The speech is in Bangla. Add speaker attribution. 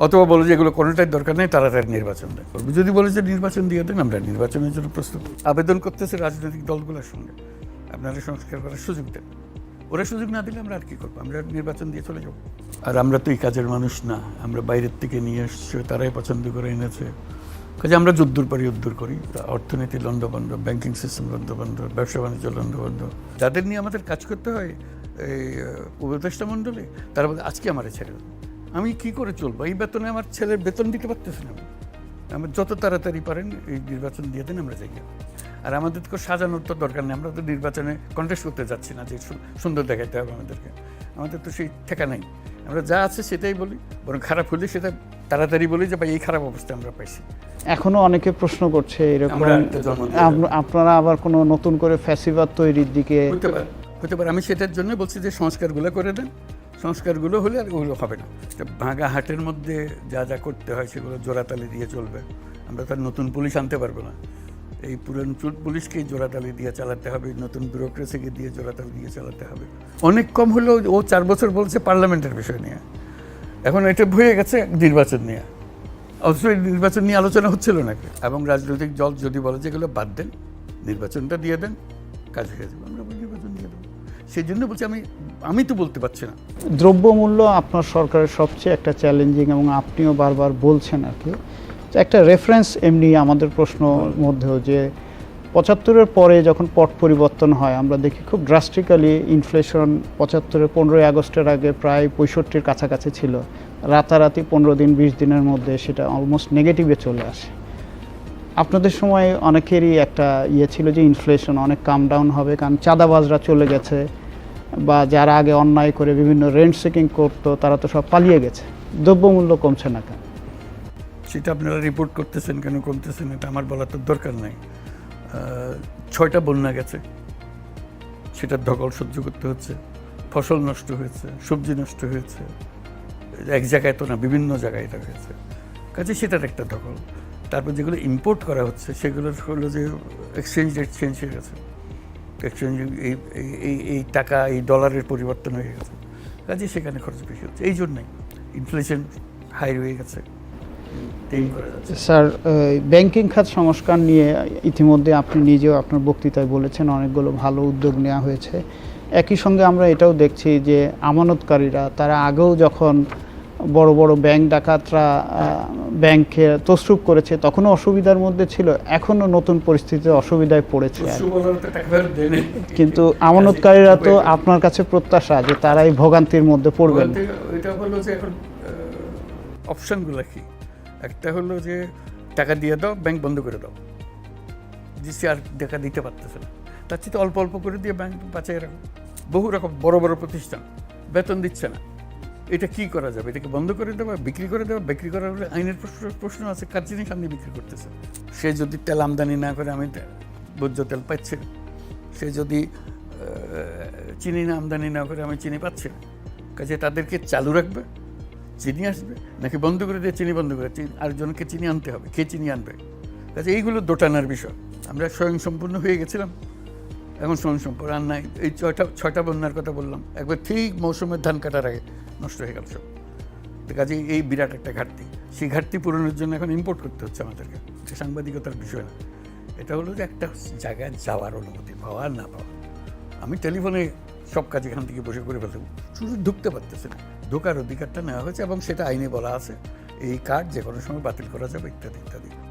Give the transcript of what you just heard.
Speaker 1: অথবা বলে যে এগুলো কোনোটাই দরকার নেই, তাড়াতাড়ি নির্বাচন দেয়। যদি বলে যে নির্বাচন দিয়ে দেন, আমরা নির্বাচনের জন্য প্রস্তুত। আবেদন করতেছে রাজনৈতিক দলগুলোর সঙ্গে, আপনারা সংস্কার করার সুযোগ দেন। ওরা সুযোগ না দিলে আমরা আর কী করবো? আমরা নির্বাচন দিয়ে চলে যাবো। আর আমরা তো এই কাজের মানুষ না, আমরা বাইরের থেকে নিয়ে এসছে, তারাই পছন্দ করে এনেছে। কাজে আমরা যদ্দূর পারি উদ্দূর করি। অর্থনীতি লণ্ডভণ্ড, ব্যাংকিং সিস্টেম লণ্ডভণ্ড, ব্যবসা বাণিজ্য লণ্ডভণ্ড। যাদের নিয়ে আমাদের কাজ করতে হয় এই উপদেষ্টা মণ্ডলে, তারা বলে আজকে আমার ছেড়ে দেন। আমি কী করে চলবো? এই বেতনে আমার ছেলের বেতন দিতে পারতেছি না। আমরা যত তাড়াতাড়ি পারেন এই নির্বাচন দিয়ে দেন, আমরা যাই। আর আমাদের তো সাজানোর তো দরকার নেই, আমরা তো নির্বাচনে কন্টেস্ট করতে যাচ্ছি না যে সুন্দর দেখাইতে হবে আমাদেরকে। আমাদের তো সেই ঠেকা নেই, আমরা যা আছে সেটাই বলি, বরং খারাপ হলে সেটা তাড়াতাড়ি বলি যে ভাই এই খারাপ অবস্থা আমরা পাইছি।
Speaker 2: এখনো অনেকে প্রশ্ন করছে এরকম আপনারা আবার কোনো নতুন করে ফ্যাসিবাদ তৈরির দিকে
Speaker 1: হতে পারে। আমি সেটার জন্য বলছি যে সংস্কারগুলো করে দেন, সংস্কারগুলো হলে আর ওগুলো হবে না। ভাঙা হাটের মধ্যে যা যা করতে হয় সেগুলো জোড়াতালি দিয়ে চলবে। আমরা তার নতুন পুলিশ আনতে পারবো না, এই পুরানো পুলিশকেই জোড়াতালি দিয়ে চালাতে হবে, নতুন ব্যুরোক্রেসিকে দিয়ে জোড়াতালি দিয়ে চালাতে হবে। অনেক কম হলেও ও 4 বছর বলছে পার্লামেন্টের বিষয় নিয়ে, এখন এটা হয়ে গেছে নির্বাচন নিয়ে। অবশ্যই নির্বাচন নিয়ে আলোচনা হচ্ছিল নাকি? এবং রাজনৈতিক দল যদি বলে যে এগুলো বাদ দেন, নির্বাচনটা দিয়ে দেন, কাজ হয়ে যাবে, আমরা নির্বাচন দিয়ে দেবো। সেই জন্য বলছি আমি তো বলতে পারছি না।
Speaker 2: দ্রব্যমূল্য আপনার সরকারের সবচেয়ে একটা চ্যালেঞ্জিং, এবং আপনিও বারবার বলছেন আর কি। একটা রেফারেন্স এমনি আমাদের প্রশ্ন মধ্যেও যে 75-এর পরে যখন পট পরিবর্তন হয় আমরা দেখি খুব ড্রাস্টিক্যালি ইনফ্লেশন 75-এর 15ই আগস্টের আগে প্রায় 65-র কাছাকাছি ছিল, রাতারাতি 15 দিন 20 দিনের মধ্যে সেটা অলমোস্ট নেগেটিভে চলে আসে। আপনাদের সময় অনেকেরই একটা ছিল যে ইনফ্লেশন অনেক কাম ডাউন হবে, কারণ চাঁদাবাজরা চলে গেছে, বা যারা আগে অন্যায় করে বিভিন্ন রেন্ট সিকিং করতো তারা তো সব পালিয়ে গেছে। দ্রব্যমূল্য কমছে না কেন?
Speaker 1: সেটা আপনারা রিপোর্ট করতেছেন কেন কমতেছেন, এটা আমার বলার তো দরকার নাই। 6টা বন্যা গেছে, সেটার ধকল সহ্য করতে হচ্ছে। ফসল নষ্ট হয়েছে, সবজি নষ্ট হয়েছে, এক জায়গায় তো না, বিভিন্ন জায়গায় এটা হয়েছে। কাজে সেটার একটা ধকল। তারপর যেগুলো ইম্পোর্ট করা হচ্ছে সেগুলোর হলো যে এক্সচেঞ্জ রেট চেঞ্জ হয়ে গেছে, এক্সচেঞ্জ এই টাকা এই ডলারের পরিবর্তন হয়ে গেছে। কাজে সেখানে খরচ বেশি হচ্ছে, এই জন্যই ইনফ্লেশন হাই হয়ে গেছে।
Speaker 2: স্যার, ব্যাংকিং খাত সংস্কার নিয়ে ইতিমধ্যে আপনি নিজেও আপনার বক্তৃতায় বলেছেন অনেকগুলো ভালো উদ্যোগ নেওয়া হয়েছে। একই সঙ্গে আমরা এটাও দেখছি যে আমানতকারীরা তারা আগেও যখন বড় বড় ব্যাংক ডাকাতরা ব্যাংকে তছরূপ করেছে তখনও অসুবিধার মধ্যে ছিল, এখনও নতুন পরিস্থিতিতে অসুবিধায় পড়েছে। কিন্তু আমানতকারীরা তো আপনার কাছে প্রত্যাশা যে তারাই ভোগান্তির মধ্যে পড়বেন।
Speaker 1: এটা হলো যে এখন অপশনগুলো কি? একটা হলো যে টাকা দিয়ে দাও, ব্যাংক বন্ধ করে দাও, যে সে আর টাকা দিতে পারতেছে না, তার চেয়ে অল্প অল্প করে দিয়ে ব্যাংক বাঁচিয়ে রাখো। বহু রকম বড় বড় প্রতিষ্ঠান বেতন দিচ্ছে না, এটা কি করা যাবে? এটাকে বন্ধ করে দেওয়া, বিক্রি করে দেওয়া? বিক্রি করার আইনের প্রশ্ন আছে, কার জিনিস আপনি বিক্রি করতেছে? সে যদি তেল আমদানি না করে, আমি ভোজ্য তেল পাচ্ছি না। সে যদি চিনি না আমদানি না করে, আমি চিনি পাচ্ছি না। কাজে তাদেরকে চালু রাখবে, চিনি আসবে, নাকি বন্ধ করে দিয়ে চিনি বন্ধ করে আরেকজনকে চিনি আনতে হবে? কে চিনি আনবে? কাজে এইগুলো দোটানার বিষয়। আমরা স্বয়ংসম্পূর্ণ হয়ে গেছিলাম, এখন স্বয়ংসম্পূর্ণ আর নাই। এই 6টা বন্যার কথা বললাম, একবার ঠিক মৌসুমের ধান কাটার আগে নষ্ট হয়ে গেল সব। কাজে এই বিরাট একটা ঘাটতি, সেই ঘাটতি পূরণের জন্য এখন ইম্পোর্ট করতে হচ্ছে আমাদেরকে। এটা সাংবাদিকতার বিষয় না, এটা হলো যে একটা জায়গায় যাওয়ার অনুমতি পাওয়া আর না পাওয়া। আমি টেলিফোনে সব কাজ এখান থেকে বসে করে ফেলতে, শুধু ঢুকতে পারতেছে না। ঢোকার অধিকারটা নেওয়া হয়েছে এবং সেটা আইনে বলা আছে, এই কার্ড যে কোনো সময় বাতিল করা যাবে, ইত্যাদি ইত্যাদি।